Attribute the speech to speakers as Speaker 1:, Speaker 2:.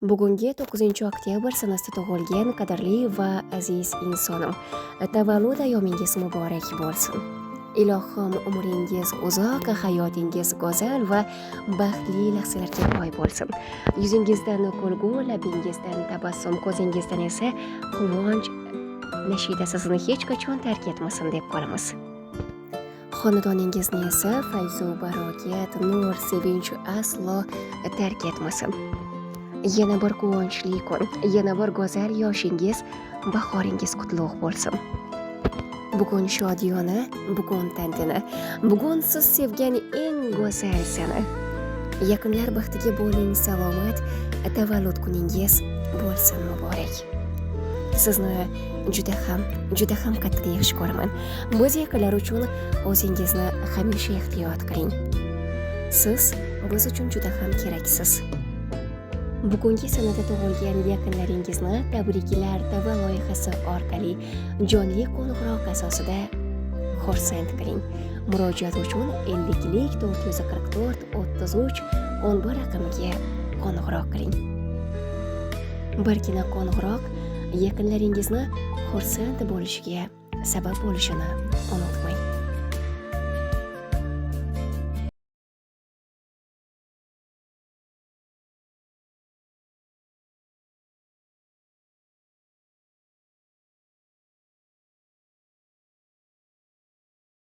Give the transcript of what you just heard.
Speaker 1: Bugungi 9 oktyabr sanasida tug'ilgan qadrli va aziz insonim, tavallud ayyomingiz muborak bo'lsin. Ilohim umringiz uzoq, hayotingiz go'zal va baxtli lahzalarga boy bo'lsin. Yuzingizdan kulgu, labingizdan tabassum, ko'zingizdan esa quvonch nashida sizni hech qachon tark etmasin deb qolamiz. Xonadoningizni esa fayzu barokat, nur, sevinch aslo tark etmasin. Yana bir quvonchli kun, yana bir go'zal yoshingiz, bahoringiz qutlug' bo'lsin. Bugun shodiyona, bugun tantana, bugun siz sevgan eng go'zal sana. Yaqinlar baxtiga bo'ling salomat, tavallud kuningiz bo'lsin muborak. Sizni juda ham qattiq yaxshi ko'raman. Biz yaqinlar uchun o'zingizni hamisha ehtiyot qiling. Siz biz uchun juda ham keraksiz. Bugungi sanada tug'ilgan yaqinlaringizni tabriklar tava loyihasi orqali jonli qo'ng'iroq asosida xursand qiling. Murojaat uchun 50lik 444 33 11 raqamiga qo'ng'iroq qiling. Birgina qo'ng'iroq yaqinlaringizni xursand bo'lishiga sabab bo'lishini unutmang.